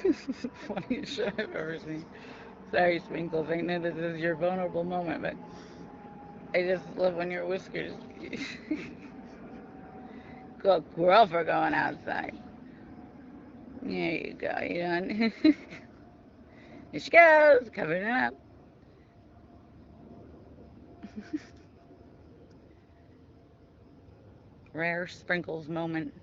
This is the funniest shit I've ever seen. Sorry, Sprinkles. I know this is your vulnerable moment, but I just love when your whiskers go gruff for going outside. There you go. You done? There she goes, covering it up. Rare Sprinkles moment.